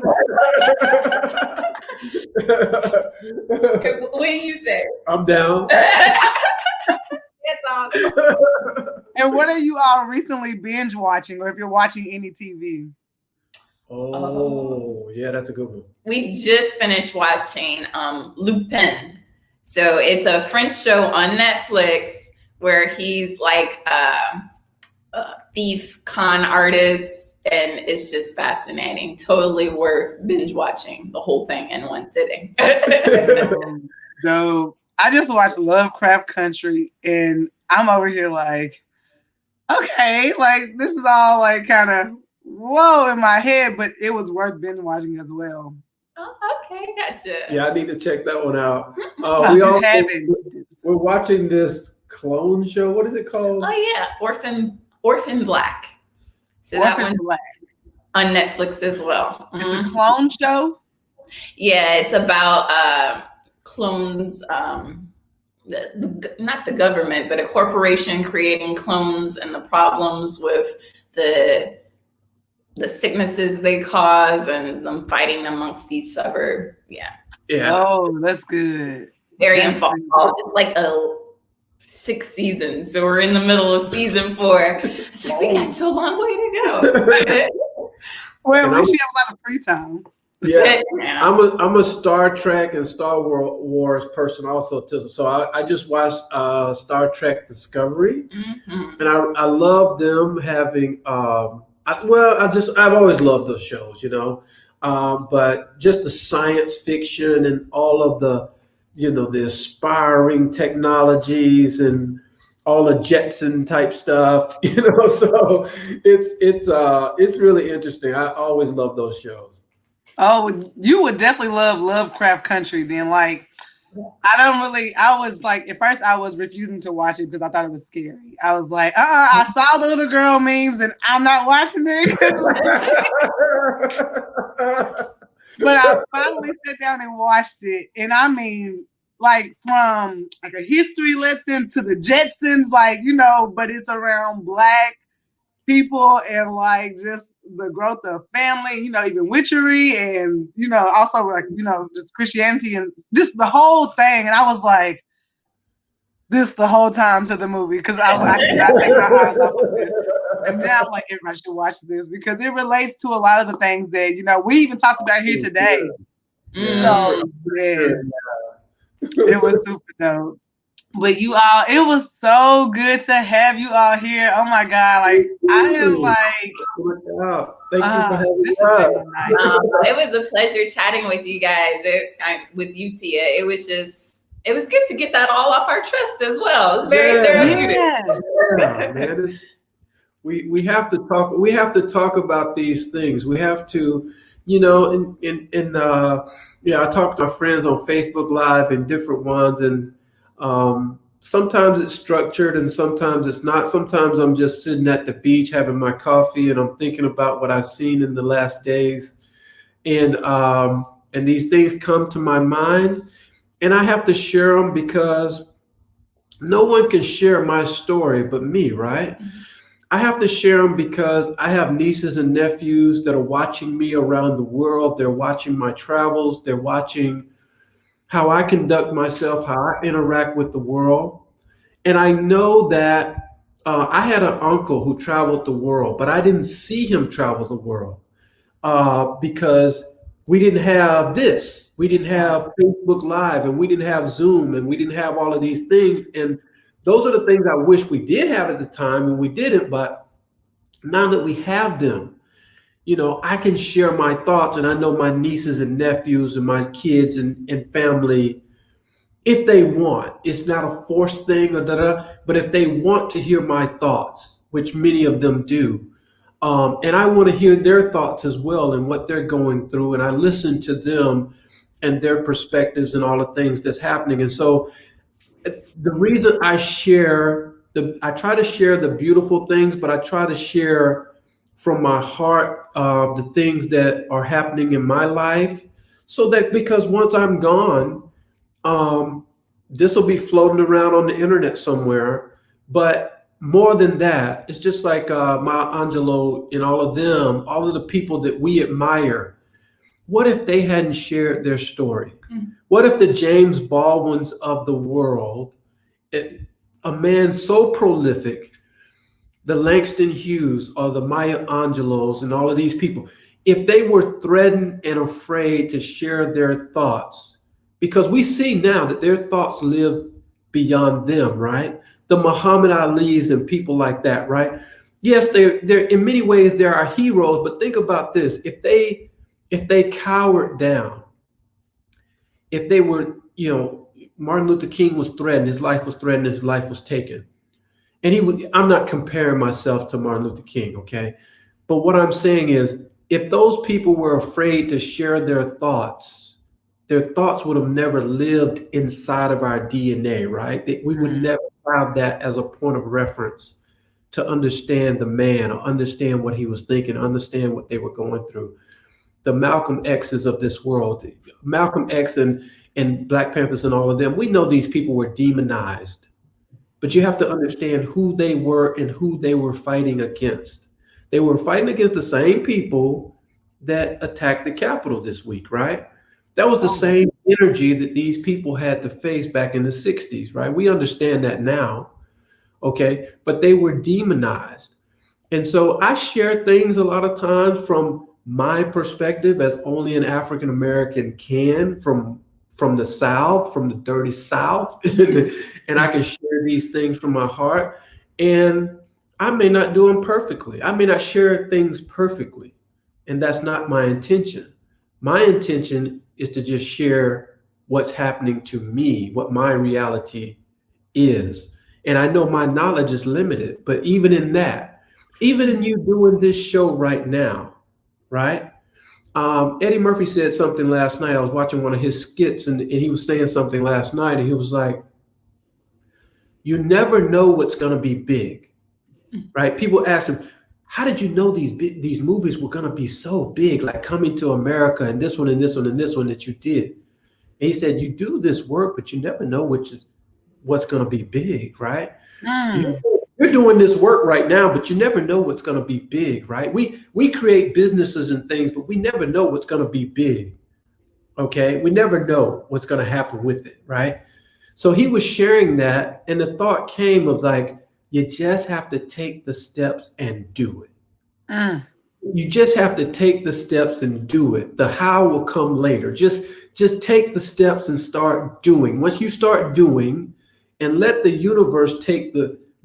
What do you say? I'm down. That's awesome. And what are you all recently binge watching, or if you're watching any TV? Oh, yeah, that's a good one. We just finished watching Lupin. So it's a French show on Netflix where he's like a thief, con artist, and it's just fascinating. Totally worth binge watching the whole thing in one sitting. So I just watched Lovecraft Country, and I'm over here like, okay, like this is all like kind of whoa in my head, but it was worth binge watching as well. Oh, okay, gotcha. Yeah, I need to check that one out. We're watching this clone show. What is it called? Oh yeah, Orphan Black. So Orphan that one Black on Netflix as well. It's a clone show. Yeah, it's about clones. Not the government, but a corporation creating clones and the problems with the sicknesses they cause and them fighting amongst each other. Yeah. Oh, that's good. Very involved. It's like a 6 seasons. So we're in the middle of season 4. It's like, we got so long way to go. Well, at least we have a lot of free time. Yeah, Yeah. I'm a Star Trek and Wars person also too. So I just watched Star Trek Discovery, Mhm. and I love them having. I've always loved those shows, but just the science fiction and all of the, the aspiring technologies and all the Jetson type stuff, So it's really interesting. I always love those shows. Oh, you would definitely love Lovecraft Country then. Like, I was like, at first I was refusing to watch it because I thought it was scary. I was like, I saw the little girl memes and I'm not watching it. But I finally sat down and watched it. And I mean, like from like a history lesson to the Jetsons, like, but it's around Black people and like just the growth of family, even witchery and, also like, just Christianity and just the whole thing. And I was like, this the whole time to the movie because I was like, I cannot take my eyes off of this. And now I'm like, everybody should watch this because it relates to a lot of the things that, we even talked about here today. Yeah. So, yes, it was super dope. But you all, it was so good to have you all here. Oh my God. Like, I am like, thank you for having this me has on. been nice. It was a pleasure chatting with you guys, with you, Tia. It was good to get that all off our chest as well. It's very therapeutic. Yeah, man. We have to talk. We have to talk about these things. We have to, I talk to my friends on Facebook Live and different ones, and sometimes it's structured and sometimes it's not. Sometimes I'm just sitting at the beach having my coffee and I'm thinking about what I've seen in the last days, and these things come to my mind, and I have to share them because no one can share my story but me, right? I have to share them because I have nieces and nephews that are watching me around the world. They're watching my travels. They're watching how I conduct myself, how I interact with the world. And I know that I had an uncle who traveled the world, but I didn't see him travel the world because we didn't have this. We didn't have Facebook Live and we didn't have Zoom and we didn't have all of these things. And those are the things I wish we did have at the time and we didn't. But now that we have them, I can share my thoughts, and I know my nieces and nephews and my kids and family, if they want, it's not a forced thing or but if they want to hear my thoughts, which many of them do, and I want to hear their thoughts as well and what they're going through, and I listen to them and their perspectives and all the things that's happening. And so the reason I try to share the beautiful things, but I try to share from my heart the things that are happening in my life, so that because once I'm gone, this will be floating around on the internet somewhere. But more than that, it's just like Maya Angelou and all of them, all of the people that we admire. What if they hadn't shared their story? What if the James Baldwins of the world, a man so prolific, the Langston Hughes or the Maya Angelou's and all of these people, if they were threatened and afraid to share their thoughts, because we see now that their thoughts live beyond them, right? The Muhammad Ali's and people like that, right? Yes, they're in many ways they are heroes, but think about this: if they cowered down, if they were, Martin Luther King was threatened, his life was threatened, his life was taken. And I'm not comparing myself to Martin Luther King, okay? But what I'm saying is, if those people were afraid to share their thoughts would have never lived inside of our DNA, right? We would never have that as a point of reference to understand the man or understand what he was thinking, understand what they were going through. The Malcolm X's of this world, Malcolm X and Black Panthers and all of them, we know these people were demonized. But you have to understand who they were and who they were fighting against. They were fighting against the same people that attacked the Capitol this week, right? That was the same energy that these people had to face back in the 60s, right? We understand that now, okay? But they were demonized. And so I share things a lot of times from my perspective as only an African American can from the South, from the dirty South, and I can share these things from my heart. And I may not do them perfectly. I may not share things perfectly, and that's not my intention. My intention is to just share what's happening to me, what my reality is. And I know my knowledge is limited, but even in that, even in you doing this show right now, right? Eddie Murphy said something last night. I was watching one of his skits, and he was saying something last night, and he was like, you never know what's going to be big, right? People ask him, how did you know these movies were going to be so big, like Coming to America and this one and this one and this one that you did? And he said, you do this work, but you never know what's going to be big, right? You're doing this work right now, but you never know what's going to be big, right? We create businesses and things, but we never know what's going to be big, okay? We never know what's going to happen with it, right? So he was sharing that, and the thought came of like, you just have to take the steps and do it. You just have to take the steps and do it. The how will come later. Just take the steps and start doing. Once you start doing, and let the universe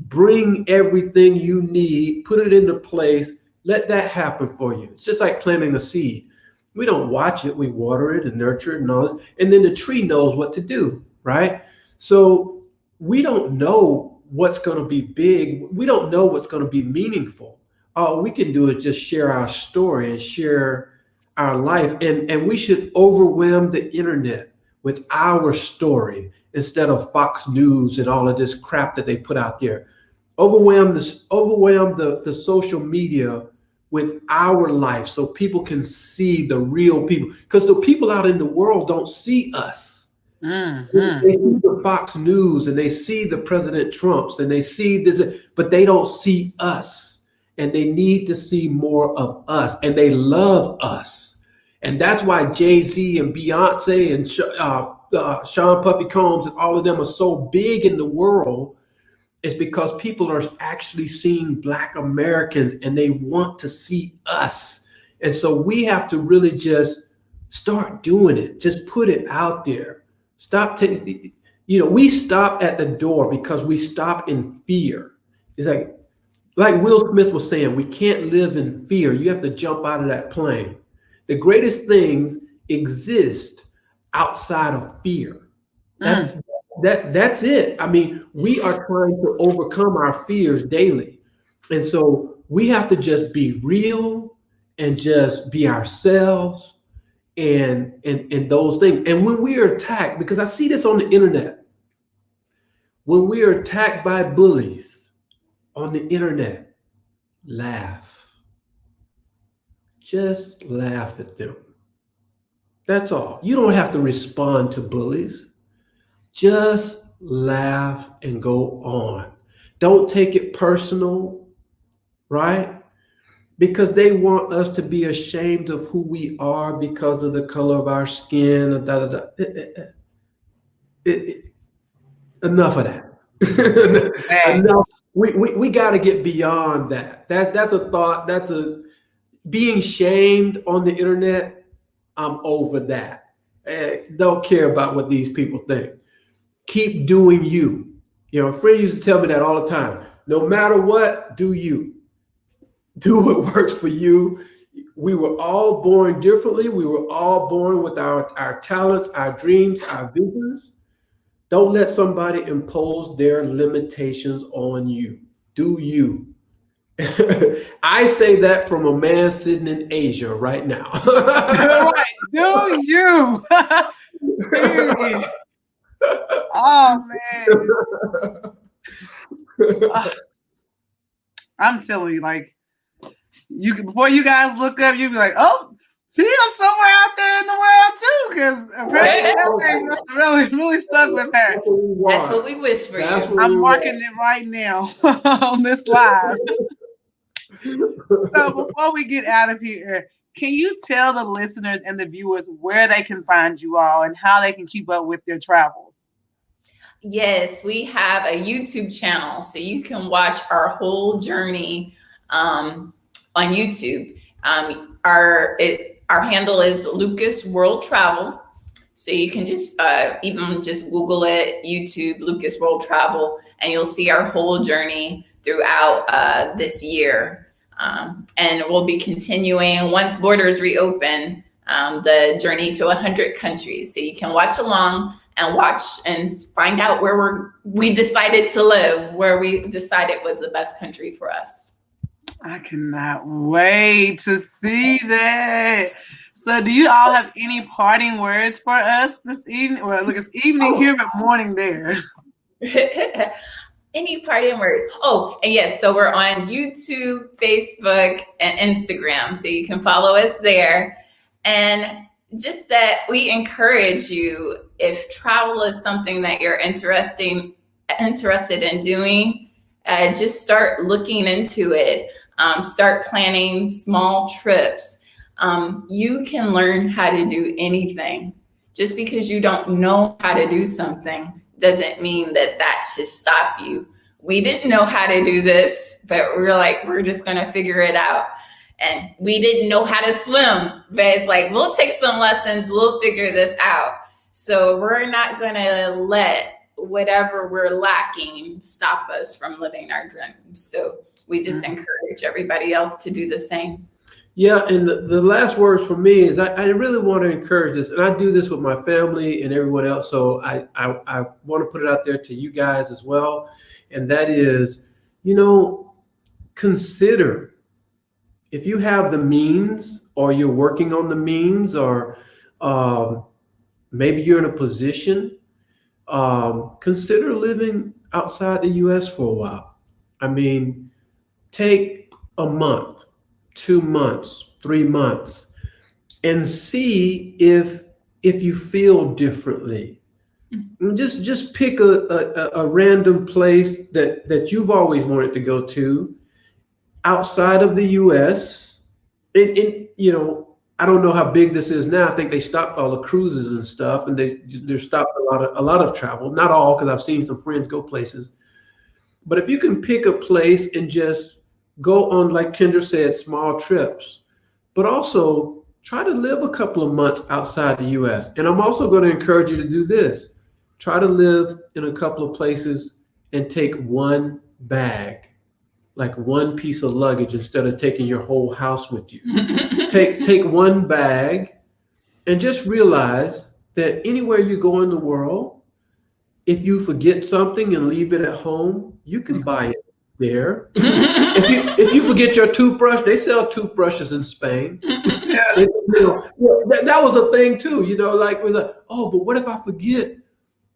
bring everything you need, put it into place, let that happen for you. It's just like planting a seed. We don't watch it, we water it and nurture it and all this, and then the tree knows what to do, right? So we don't know what's going to be big. We don't know what's going to be meaningful. All we can do is just share our story and share our life. And we should overwhelm the internet with our story instead of Fox News and all of this crap that they put out there. Overwhelm the social media with our life so people can see the real people. Because the people out in the world don't see us. They see the Fox News and they see the President Trumps and they see this, but they don't see us. And they need to see more of us, and they love us. And that's why Jay-Z and Beyonce and Sean Puffy Combs and all of them are so big in the world, is because people are actually seeing Black Americans and they want to see us. And so we have to really just start doing it. Just put it out there. Stop taking, we stop at the door because we stop in fear. It's like Will Smith was saying, we can't live in fear. You have to jump out of that plane. The greatest things exist outside of fear. That's it. I mean, we are trying to overcome our fears daily. And so we have to just be real and just be ourselves and those things. And when we are attacked, because I see this on the internet, when we are attacked by bullies on the internet, laugh. Just laugh at them. That's all. You don't have to respond to bullies. Just laugh and go on. Don't take it personal, right? Because they want us to be ashamed of who we are because of the color of our skin. Enough of that. Enough. We got to get beyond that. That's a thought. Being shamed on the internet. I'm over that. Don't care about what these people think. Keep doing you. A friend used to tell me that all the time. No matter what, do you. Do what works for you. We were all born differently. We were all born with our talents, our dreams, our visions. Don't let somebody impose their limitations on you. Do you. I say that from a man sitting in Asia right now. Right. Do you. Oh, man. I'm telling you, like, before you guys look up, you'll be like, oh, Tia's somewhere out there in the world too, because apparently that thing must have really stuck with her. That's what we wish for you. I'm marking it right now on this live. So before we get out of here, can you tell the listeners and the viewers where they can find you all and how they can keep up with their travels? Yes, we have a YouTube channel, so you can watch our whole journey on YouTube. our handle is Lucas World Travel. So you can just even just Google it, YouTube, Lucas World Travel, and you'll see our whole journey throughout this year. And we'll be continuing once borders reopen, the journey to 100 countries. So you can watch along and find out where we decided to live, where we decided was the best country for us. I cannot wait to see that. So do you all have any parting words for us this evening? Well, look, it's evening here, but morning there. Any parting words? Oh, and yes, so we're on YouTube, Facebook, and Instagram. So you can follow us there. And just that we encourage you, if travel is something that you're interested in doing, just start looking into it. Start planning small trips. You can learn how to do anything. Just because you don't know how to do something doesn't mean that should stop you. We didn't know how to do this, but we're just going to figure it out. And we didn't know how to swim, but it's like, we'll take some lessons, we'll figure this out. So we're not going to let whatever we're lacking stop us from living our dreams. So we just encourage everybody else to do the same. Yeah, and the last words for me is I really want to encourage this, and I do this with my family and everyone else, so I want to put it out there to you guys as well, and that is, consider if you have the means or you're working on the means or maybe you're in a position, consider living outside the U.S. for a while. I mean, take a month, 2 months, 3 months, and see if you feel differently. Just pick a random place that you've always wanted to go to outside of the U.S. And I don't know how big this is now. I think they stopped all the cruises and stuff, and they're stopped a lot of travel. Not all, because I've seen some friends go places. But if you can pick a place and just go on, like Kendra said, small trips, but also try to live a couple of months outside the U.S. And I'm also going to encourage you to do this. Try to live in a couple of places and take one bag, like one piece of luggage, instead of taking your whole house with you. Take one bag and just realize that anywhere you go in the world, if you forget something and leave it at home, you can buy it there. If you forget your toothbrush, they sell toothbrushes in Spain. That was a thing too. Like it was like, oh, but what if I forget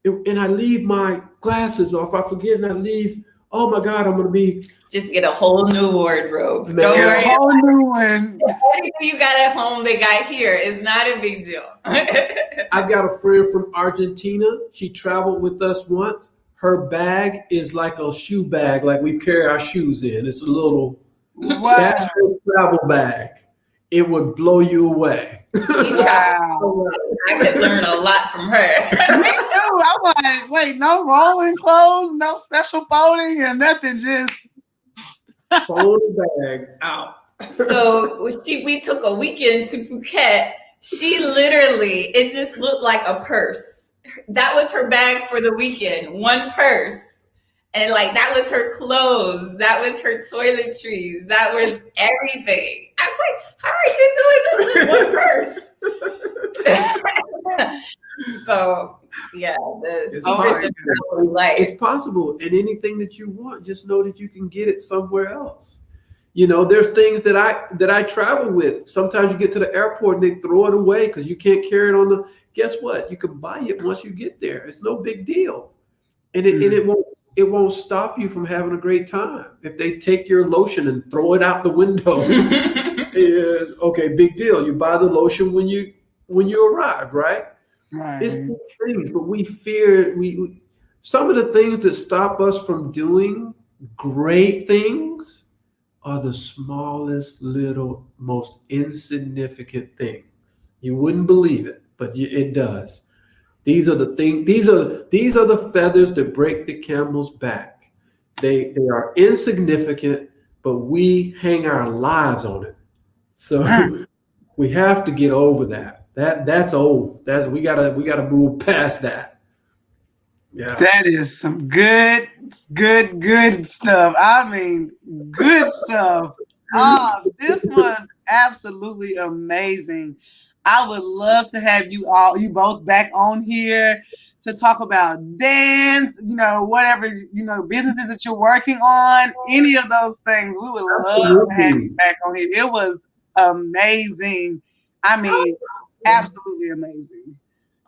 and I leave my glasses, or if I forget and I leave, oh my God, I'm gonna be. Just get a whole new wardrobe. Don't worry. A whole new one. Everything you got at home, they got here. It's not a big deal. I've got a friend from Argentina. She traveled with us once. Her bag is like a shoe bag, like we carry our shoes in. It's a little, that's her travel bag. It would blow you away. She traveled. I could learn a lot from her. Me too. I'm like, wait, no rolling clothes, no special folding or nothing, just fold the bag out. So we took a weekend to Phuket. She literally, it just looked like a purse. That was her bag for the weekend, one purse. And like, that was her clothes. That was her toiletries. That was everything. I was like, how are you doing this with one purse? So yeah, it's possible. And anything that you want, just know that you can get it somewhere else. There's things that I travel with. Sometimes you get to the airport and they throw it away because you can't carry it on the. Guess what? You can buy it once you get there. It's no big deal, and it won't stop you from having a great time. If they take your lotion and throw it out the window, is okay. Big deal. You buy the lotion when you arrive, right? Right. It's things, but we fear some of the things that stop us from doing great things are the smallest, little, most insignificant things. You wouldn't believe it, but it does. These are the things. These are the feathers that break the camel's back. They are insignificant, but we hang our lives on it. So We have to get over that. That's old. We gotta move past that. Yeah. That is some good stuff. I mean, good stuff. This was absolutely amazing. I would love to have you both back on here to talk about dance, whatever, businesses that you're working on, any of those things. We would love to have you Absolutely. back on here. It was amazing. I mean, absolutely amazing.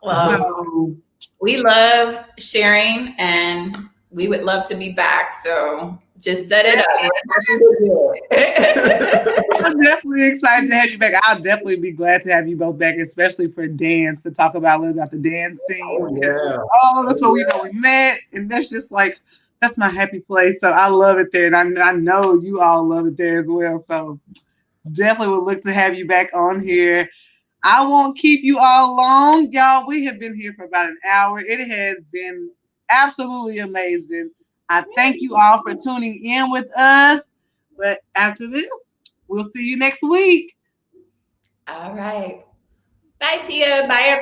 Well, So we love sharing and we would love to be back. So just set it up. I'm definitely excited to have you back. I'll definitely be glad to have you both back, especially for dance, to talk about a little about the dance scene. Oh, yeah. That's where we met, and that's just like that's my happy place. So I love it there, and I know you all love it there as well. So definitely would look to have you back on here. I won't keep you all long, y'all. We have been here for about an hour. It has been absolutely amazing. I thank you all for tuning in with us. But after this, we'll see you next week. All right. Bye, Tia. Bye, everyone.